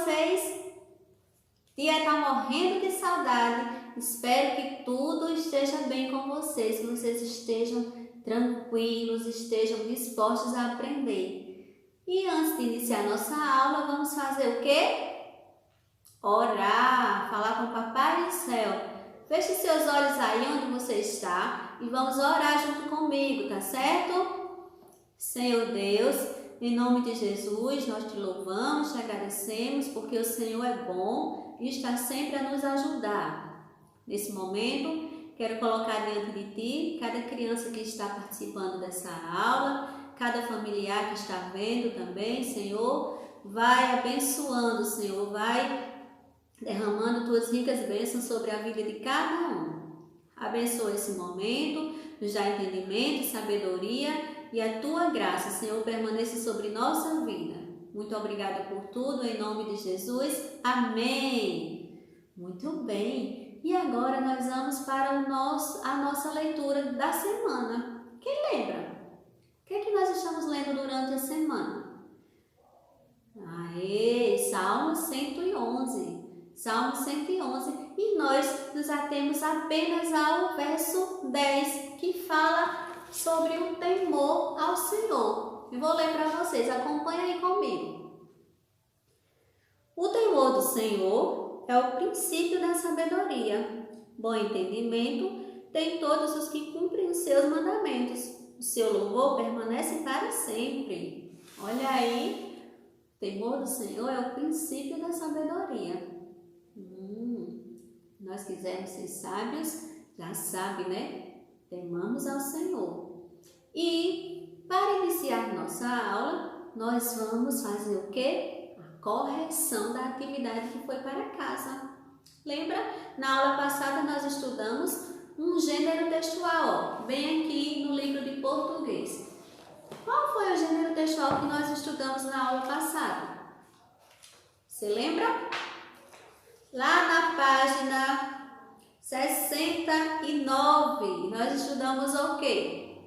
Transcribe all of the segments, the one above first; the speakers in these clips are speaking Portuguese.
vocês? Tia está morrendo de saudade. Espero que tudo esteja bem com vocês, que vocês estejam tranquilos, estejam dispostos a aprender. E antes de iniciar nossa aula, vamos fazer o quê? Orar, falar com o Papai do Céu. Feche seus olhos aí onde você está e vamos orar junto comigo, tá certo? Senhor Deus, em nome de Jesus, nós te louvamos, te agradecemos, porque o Senhor é bom e está sempre a nos ajudar. Nesse momento, quero colocar diante de Ti cada criança que está participando dessa aula, cada familiar que está vendo também, Senhor. Vai abençoando, Senhor, vai derramando Tuas ricas bênçãos sobre a vida de cada um. Abençoa esse momento, nos dá entendimento, sabedoria e a Tua graça, Senhor, permaneça sobre nossa vida. Muito obrigada por tudo, em nome de Jesus. Amém. Muito bem. E agora nós vamos para a nossa leitura da semana. Quem lembra? O que é que nós estamos lendo durante a semana? Salmo 111. Salmo 111. E nós nos atemos apenas ao verso 10, que fala sobre o temor ao Senhor. Eu vou ler para vocês, acompanhem aí comigo. O temor do Senhor é o princípio da sabedoria. Bom entendimento tem todos os que cumprem os seus mandamentos. O seu louvor permanece para sempre. Olha aí, o temor do Senhor é o princípio da sabedoria. Nós quisermos ser sábios, já sabe, né? Temamos ao Senhor. E para iniciar nossa aula, nós vamos fazer o quê? A correção da atividade que foi para casa. Lembra? Na aula passada nós estudamos um gênero textual, ó, bem aqui no livro de português. Qual foi o gênero textual que nós estudamos na aula passada? Você lembra? Lá na página 69, nós estudamos o quê?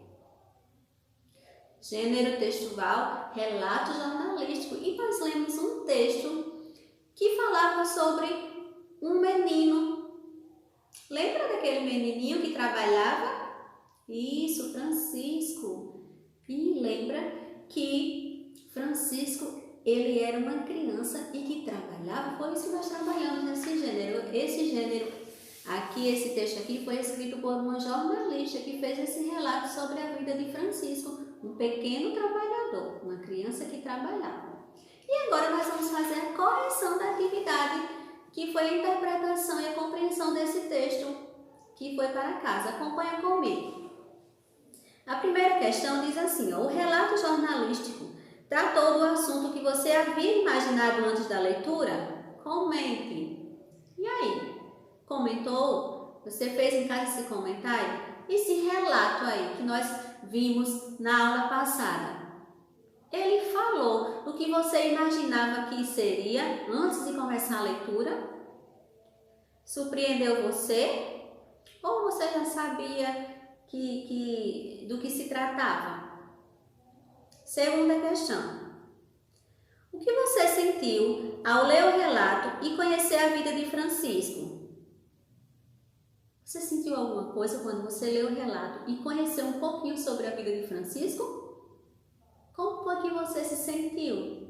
Gênero textual, relato jornalístico. E nós lemos um texto que falava sobre um menino. Lembra daquele menininho que trabalhava? Isso, Francisco. E lembra que Francisco, ele era uma criança e que trabalhava. Por isso que nós trabalhamos nesse gênero. Esse gênero aqui, esse texto aqui foi escrito por uma jornalista que fez esse relato sobre a vida de Francisco, um pequeno trabalhador, uma criança que trabalhava. E agora nós vamos fazer a correção da atividade, que foi a interpretação e a compreensão desse texto que foi para casa. Acompanha comigo. A primeira questão diz assim, ó, o relato jornalístico tratou do assunto que você havia imaginado antes da leitura? Comente. E aí? Comentou? Você fez em casa esse comentário? Esse relato aí que nós vimos na aula passada, ele falou do que você imaginava que seria antes de começar a leitura? Surpreendeu você? Ou você já sabia do que se tratava? Segunda questão. O que você sentiu ao ler o relato e conhecer a vida de Francisco? Você sentiu alguma coisa quando você leu o relato e conheceu um pouquinho sobre a vida de Francisco? Como foi que você se sentiu?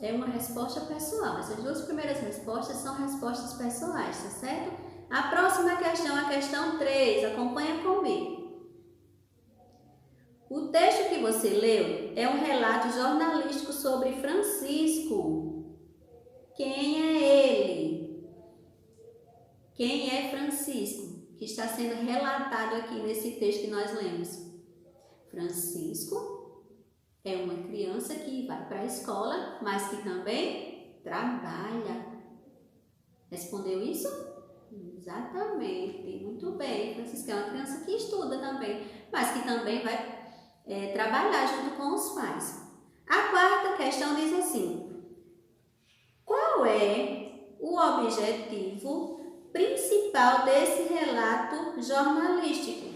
É uma resposta pessoal. Essas duas primeiras respostas são respostas pessoais, tá certo? A próxima questão, a questão 3, acompanha comigo. O texto que você leu é um relato jornalístico sobre Francisco. Quem é ele? Quem é Francisco, que está sendo relatado aqui nesse texto que nós lemos? Francisco é uma criança que vai para a escola, mas que também trabalha. Respondeu isso? Exatamente, muito bem. Francisco é uma criança que estuda também, mas que também vai trabalhar junto com os pais. A quarta questão diz assim, qual é o objetivo principal desse relato jornalístico?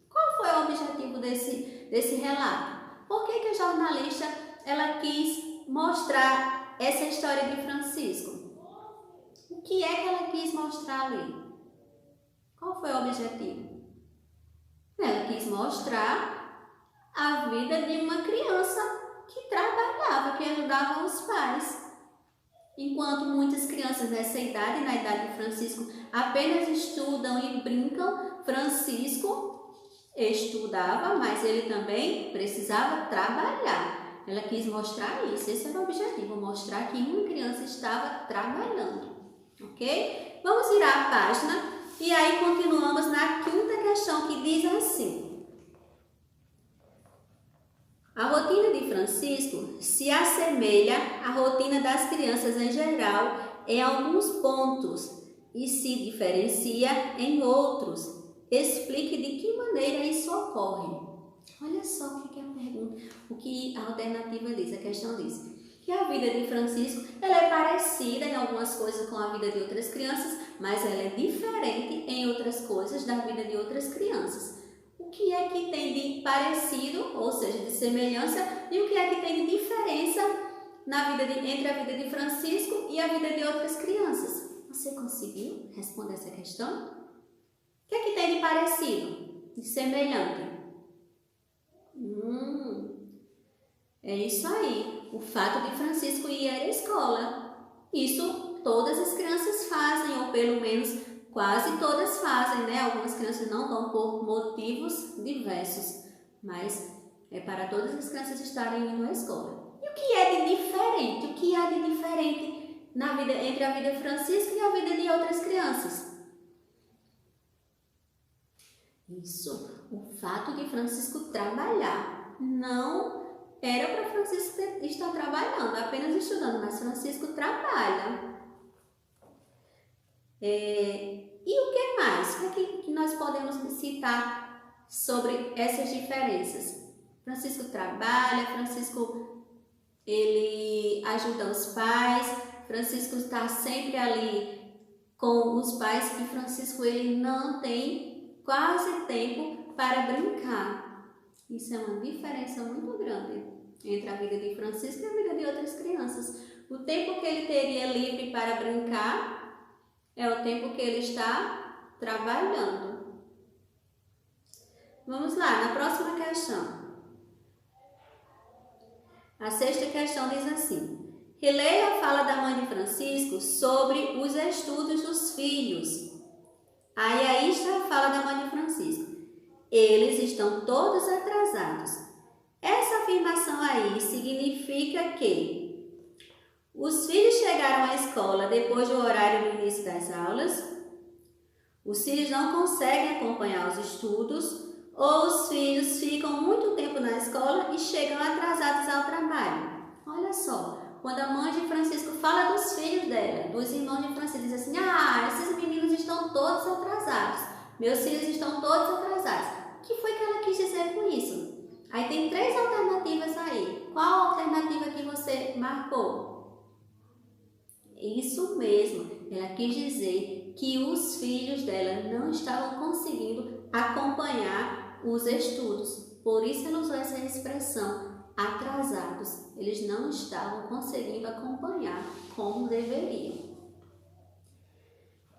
Qual foi o objetivo desse relato? Por que a jornalista ela quis mostrar mostrar essa história de Francisco? O que é que ela quis mostrar ali? Qual foi o objetivo? Ela quis mostrar a vida de uma criança que trabalhava, que ajudava os pais. Enquanto muitas crianças nessa idade, na idade de Francisco, apenas estudam e brincam, Francisco estudava, mas ele também precisava trabalhar. Ela quis mostrar isso, esse era o objetivo, mostrar que uma criança estava trabalhando, ok? Vamos virar a página e aí continuamos na quinta questão que diz assim. A rotina de Francisco se assemelha à rotina das crianças em geral em alguns pontos e se diferencia em outros. Explique de que maneira isso ocorre. Olha só o que é a pergunta, o que a alternativa diz, a questão diz. Que a vida de Francisco ela é parecida em algumas coisas com a vida de outras crianças, mas ela é diferente em outras coisas da vida de outras crianças. O que é que tem de parecido, ou seja, de semelhança, e o que é que tem de diferença entre a vida de Francisco e a vida de outras crianças? Você conseguiu responder essa questão? O que é que tem de parecido, de semelhante? É isso aí, o fato de Francisco ir à escola. Isso todas as crianças fazem, ou pelo menos quase todas fazem, né? Algumas crianças não vão por motivos diversos, mas é para todas as crianças estarem indo à escola. E o que é de diferente? O que há de diferente na vida, entre a vida de Francisco e a vida de outras crianças? Isso, o fato de Francisco trabalhar. Não era para Francisco estar trabalhando, apenas estudando, mas Francisco trabalha. E o que mais? O que nós podemos citar sobre essas diferenças? Francisco trabalha, Francisco ele ajuda os pais, Francisco está sempre ali com os pais e Francisco ele não tem quase tempo para brincar. Isso é uma diferença muito grande entre a vida de Francisco e a vida de outras crianças. O tempo que ele teria livre para brincar é o tempo que ele está trabalhando. Vamos lá, na próxima questão. A sexta questão diz assim. Releia a fala da mãe de Francisco sobre os estudos dos filhos. Aí está a fala da mãe de Francisco. Eles estão todos atrasados. Essa afirmação aí significa que os filhos chegaram à escola depois do horário do início das aulas, os filhos não conseguem acompanhar os estudos, ou os filhos ficam muito tempo na escola e chegam atrasados ao trabalho. Olha só, quando a mãe de Francisco fala dos filhos dela, dos irmãos de Francisco, diz assim, esses meninos estão todos atrasados, meus filhos estão todos atrasados. O que foi que ela quis dizer com isso? Aí tem três alternativas aí. Qual a alternativa que você marcou? Isso mesmo, ela quis dizer que os filhos dela não estavam conseguindo acompanhar os estudos. Por isso ela usou essa expressão, atrasados. Eles não estavam conseguindo acompanhar como deveriam.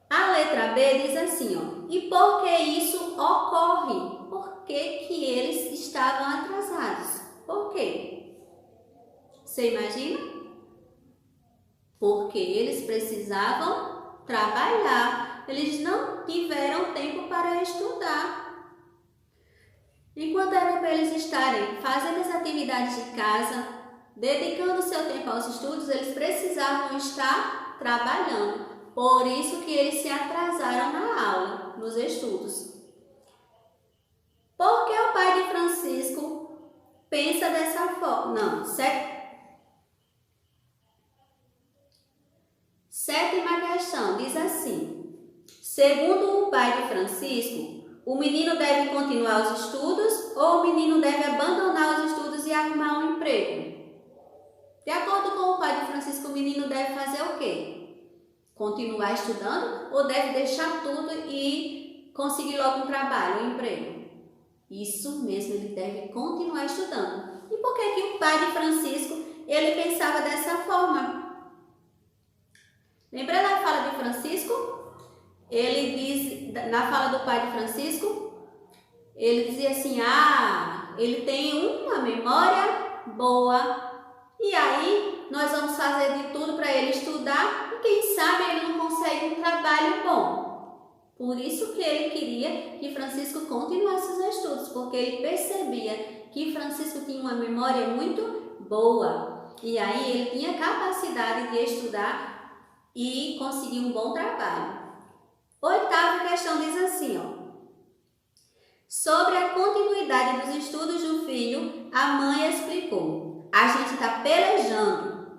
A letra B diz assim, e por que isso ocorre? Por que eles estavam atrasados? Por quê? Você imagina? Porque eles precisavam trabalhar, eles não tiveram tempo para estudar. Enquanto era para eles estarem fazendo as atividades de casa, dedicando seu tempo aos estudos, eles precisavam estar trabalhando. Por isso que eles se atrasaram na aula, nos estudos. Por que o pai de Francisco pensa dessa forma? Não, certo? Sétima questão diz assim, segundo o pai de Francisco, o menino deve continuar os estudos ou o menino deve abandonar os estudos e arrumar um emprego? De acordo com o pai de Francisco, o menino deve fazer o quê? Continuar estudando ou deve deixar tudo e conseguir logo um trabalho, um emprego? Isso mesmo, ele deve continuar estudando. E por que o pai de Francisco ele pensava dessa forma? Lembra da fala de Francisco? Ele diz, na fala do pai de Francisco, ele dizia assim, ele tem uma memória boa. E aí, nós vamos fazer de tudo para ele estudar e quem sabe ele não consegue um trabalho bom. Por isso que ele queria que Francisco continuasse os estudos, porque ele percebia que Francisco tinha uma memória muito boa. E aí, ele tinha capacidade de estudar e conseguir um bom trabalho. Oitava questão diz assim, sobre a continuidade dos estudos do filho, a mãe explicou. A gente está pelejando.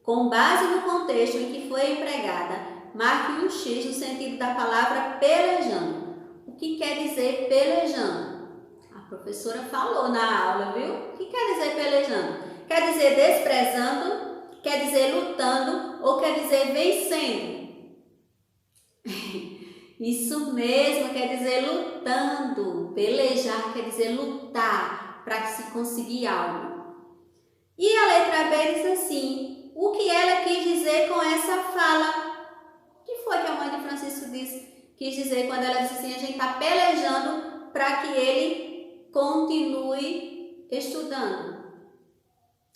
Com base no contexto em que foi empregada, marque um X no sentido da palavra pelejando. O que quer dizer pelejando? A professora falou na aula, viu? O que quer dizer pelejando? Quer dizer desprezando? Quer dizer lutando? Ou quer dizer vencendo? Isso mesmo, quer dizer lutando. Pelejar quer dizer lutar para se conseguir algo. E a letra B diz assim, o que ela quis dizer com essa fala? O que foi que a mãe de Francisco quis dizer quando ela disse assim, a gente está pelejando para que ele continue estudando?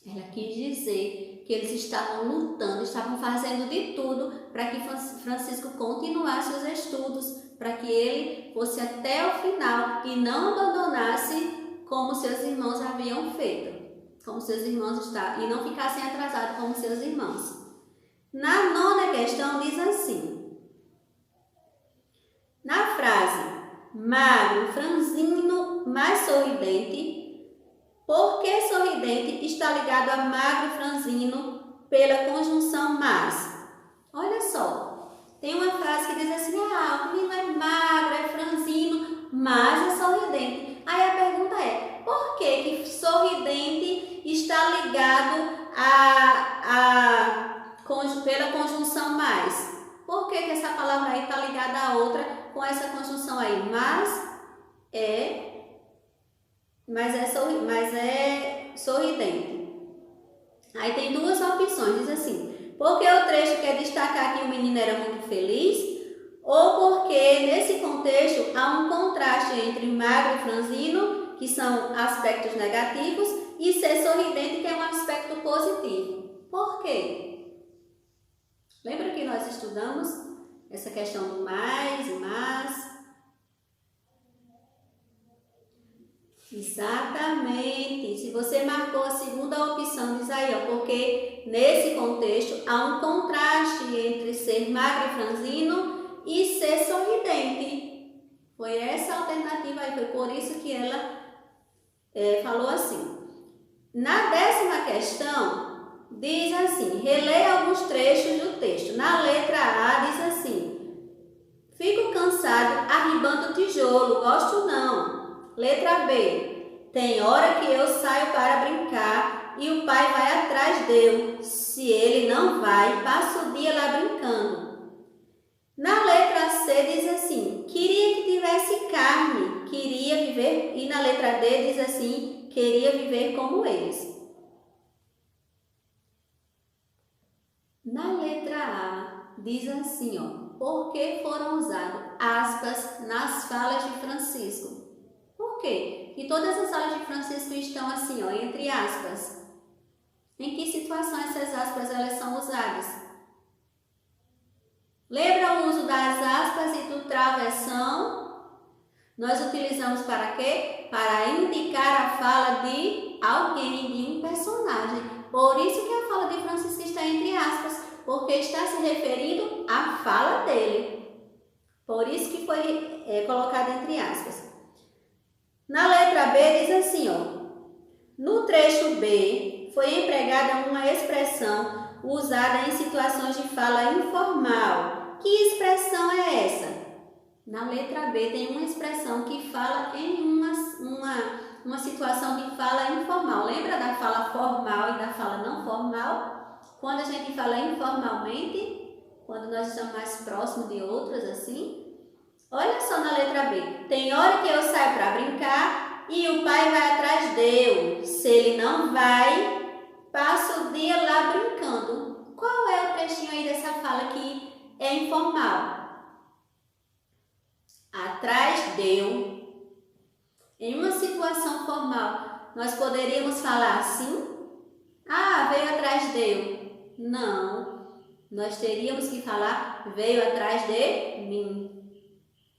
Ela quis dizer que eles estavam lutando, estavam fazendo de tudo para que Francisco continuasse os estudos, para que ele fosse até o final e não abandonasse como seus irmãos haviam feito. Como seus irmãos estavam, e não ficassem atrasados como seus irmãos. Na nona questão diz assim, na frase, magro, franzino, mas sorridente, por que sorridente está ligado a magro e franzino pela conjunção mas? Olha só, tem uma frase que diz assim, o menino é magro, é franzino, mas é sorridente. Aí a pergunta é, por que sorridente está ligado pela conjunção mais? Por que essa palavra aí está ligada à outra com essa conjunção aí? Mas é sorridente. Aí tem duas opções, diz assim, porque o trecho quer destacar que o menino era muito feliz, ou porque nesse contexto há um contraste entre magro e franzino, que são aspectos negativos, e ser sorridente, que é um aspecto positivo. Por quê? Lembra que nós estudamos essa questão do mais e mas? Exatamente. Se você marcou a segunda opção, diz aí, porque nesse contexto há um contraste entre ser magro e franzino e ser sorridente. Foi essa a alternativa aí, foi por isso que ela falou assim. Na 10ª questão, diz assim, releia alguns trechos do texto. Na letra A diz assim, fico cansado arribando tijolo, gosto não. Letra B, tem hora que eu saio para brincar e o pai vai atrás dele. Se ele não vai, passo o dia lá brincando. Na letra C diz assim, queria que tivesse carne, queria viver, e na letra D diz assim, queria viver como eles. Na letra A diz assim, por que foram usadas aspas nas falas de Francisco? Por quê? E todas as falas de Francisco estão assim, entre aspas. Em que situação essas aspas elas são usadas? Lembra o uso das aspas e do travessão? Nós utilizamos para quê? Para indicar a fala de alguém, de um personagem. Por isso que a fala de Francisco está entre aspas, porque está se referindo à fala dele. Por isso que foi colocado entre aspas. Na letra B diz assim, no trecho B foi empregada uma expressão usada em situações de fala informal. Que expressão é essa? Na letra B tem uma expressão que fala em uma situação de fala informal. Lembra da fala formal e da fala não formal? Quando a gente fala informalmente, quando nós estamos mais próximos de outros assim. Olha só na letra B. Tem hora que eu saio para brincar e o pai vai atrás dele. Se ele não vai, passa o dia lá brincando. Qual é o trechinho aí dessa fala que é informal. Atrás deu. Em uma situação formal, nós poderíamos falar assim? Ah, veio atrás deu. Não. Nós teríamos que falar veio atrás de mim.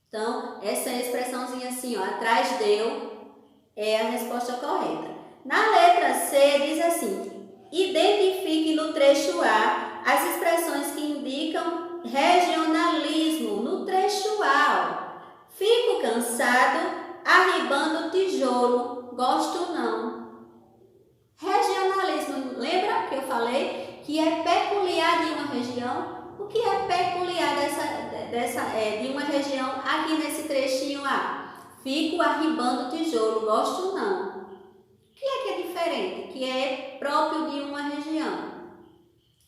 Então, essa expressãozinha assim, ó, atrás deu, é a resposta correta. Na letra C diz assim: identifique no trecho A as expressões que indicam regionalismo no trecho A. Fico cansado arribando tijolo, gosto não. Regionalismo, lembra que eu falei que é peculiar de uma região? O que é peculiar de uma região aqui nesse trechinho A? Fico arribando tijolo, gosto não. O que é diferente, que é próprio de uma região?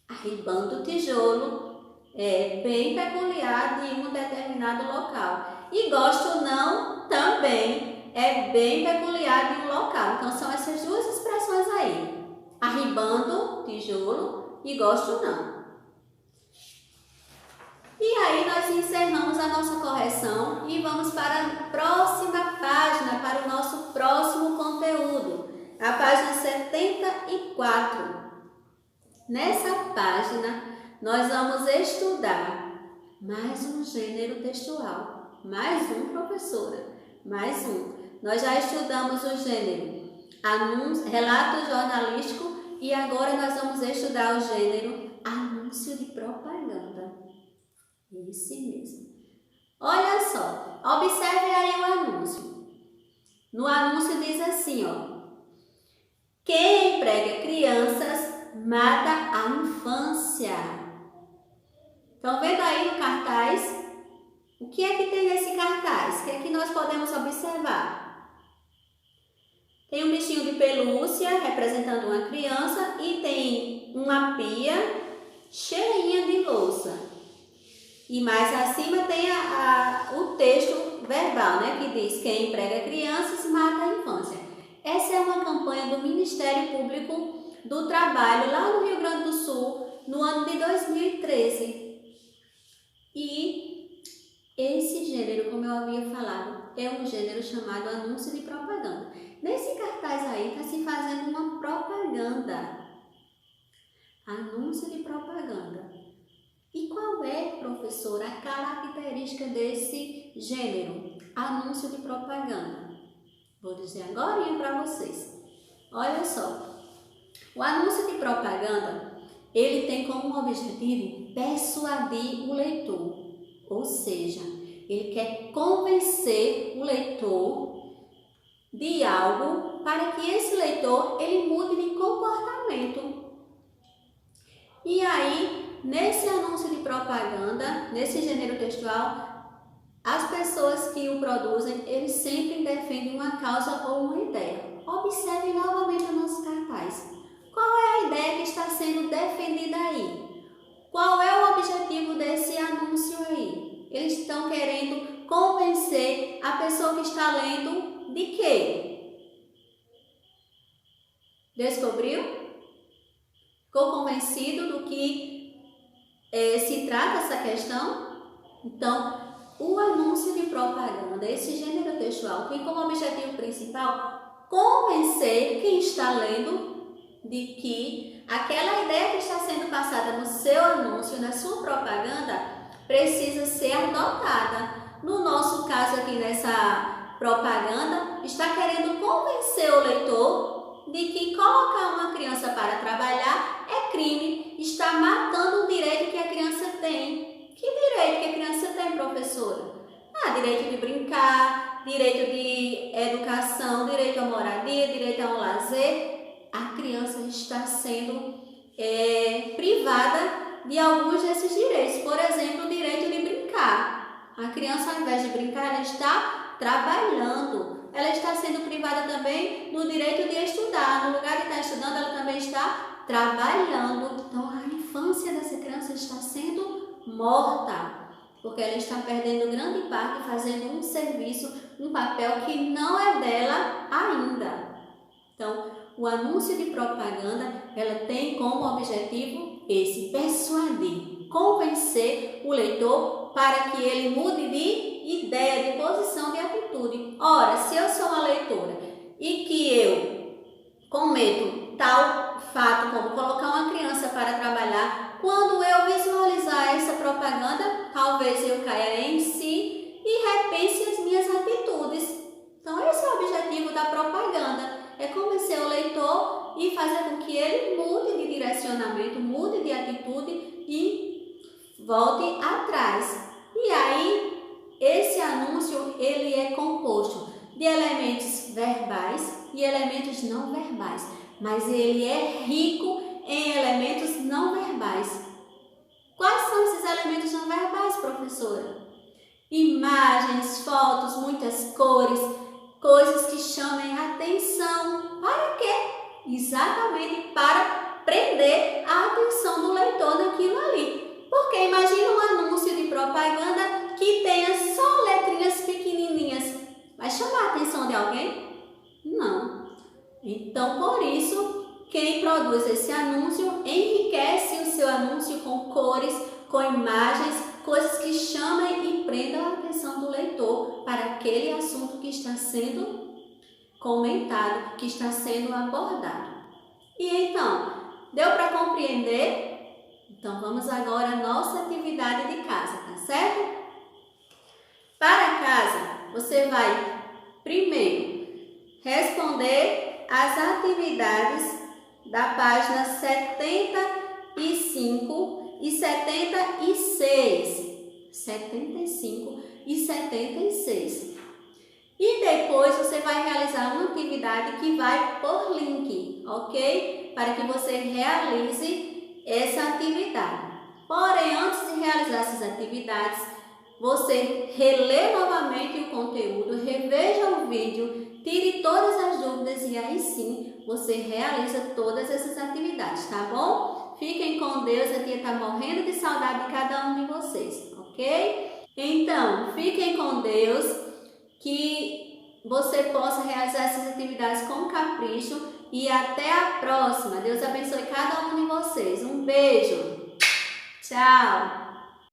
Arribando tijolo é bem peculiar de um determinado local. E gosto não também é bem peculiar de um local. Então, são essas duas expressões aí. Arribando tijolo e gosto não. E aí, nós encerramos a nossa correção e vamos para a próxima página, para o nosso próximo conteúdo. A página 74. Nessa página, nós vamos estudar mais um gênero textual. Mais um, professora. Mais um. Nós já estudamos o gênero relato jornalístico e agora nós vamos estudar o gênero anúncio de propaganda. Esse mesmo. Olha só, observe aí o anúncio. No anúncio diz assim, ó: quem emprega crianças mata a infância. Estão vendo aí no cartaz? O que é que tem nesse cartaz? O que é que nós podemos observar? Tem um bichinho de pelúcia representando uma criança e tem uma pia cheinha de louça. E mais acima tem o texto verbal, né, que diz: quem emprega crianças mata a infância. Essa é uma campanha do Ministério Público do Trabalho lá no Rio Grande do Sul, no ano de 2013. E esse gênero, como eu havia falado, é um gênero chamado anúncio de propaganda. Nesse cartaz aí está se fazendo uma propaganda. Anúncio de propaganda. E qual é, professora, a característica desse gênero? Anúncio de propaganda. Vou dizer agora para vocês. Olha só. O anúncio de propaganda, ele tem como objetivo persuadir o leitor. Ou seja, ele quer convencer o leitor de algo para que esse leitor ele mude de comportamento. E aí, nesse anúncio de propaganda, nesse gênero textual, as pessoas que o produzem, eles sempre defendem uma causa ou uma ideia. Observe novamente o nosso cartaz. Qual é a ideia que está sendo defendida aí? Qual é o objetivo desse anúncio aí? Eles estão querendo convencer a pessoa que está lendo de quê? Descobriu? Ficou convencido do que se trata essa questão? Então, o anúncio de propaganda, esse gênero textual, tem como objetivo principal convencer quem está lendo de que aquela ideia que está sendo passada no seu anúncio, na sua propaganda, precisa ser adotada. No nosso caso aqui nessa propaganda, está querendo convencer o leitor de que colocar uma criança para trabalhar é crime, está matando o direito que a criança tem. Que direito que a criança tem, professora? Direito de brincar, direito de educação, direito à moradia, direito a um lazer. A criança está sendo privada de alguns desses direitos. Por exemplo, o direito de brincar. A criança, ao invés de brincar, ela está trabalhando. Ela está sendo privada também do direito de estudar. No lugar de estar estudando, ela também está trabalhando. Então, a infância dessa criança está sendo morta, porque ela está perdendo grande parte, fazendo um serviço, um papel que não é dela ainda. Então, o anúncio de propaganda, ela tem como objetivo esse, persuadir. convencer o leitor para que ele mude de ideia, de posição, de atitude. Ora, se eu sou uma leitora e que eu cometo tal fato como colocar uma criança para trabalhar, quando eu visualizar essa propaganda, talvez eu caia em si e repense as minhas atitudes. Então esse é o objetivo da propaganda, é convencer o leitor e fazer com que ele mude de direcionamento, mude de atitude e volte atrás. E aí, esse anúncio ele é composto de elementos verbais e elementos não verbais, mas ele é rico em elementos não verbais. Quais são esses elementos não verbais, professora? Imagens, fotos, muitas cores, coisas que chamem a atenção. Para quê? Exatamente para prender a atenção do leitor naquilo ali. Porque imagina um anúncio de propaganda que tenha só letrinhas pequenininhas. Vai chamar a atenção de alguém? Não. Então, por isso, quem produz esse anúncio enriquece o seu anúncio com cores, com imagens, coisas que chamem e prendam a atenção do leitor para aquele assunto que está sendo comentado, que está sendo abordado. E então, deu para compreender? Então, vamos agora à nossa atividade de casa, tá certo? Para casa, você vai primeiro responder as atividades da página 75 e 76. 75 e 76. E depois você vai realizar uma atividade que vai por link, ok? Para que você realize essa atividade. Porém, antes de realizar essas atividades, você relê novamente o conteúdo, reveja o vídeo, tire todas as dúvidas e aí sim você realiza todas essas atividades, tá bom? Fiquem com Deus, a tia está morrendo de saudade de cada um de vocês, ok? Então, fiquem com Deus, que você possa realizar essas atividades com capricho e até a próxima. Deus abençoe cada um de vocês. Um beijo. Tchau.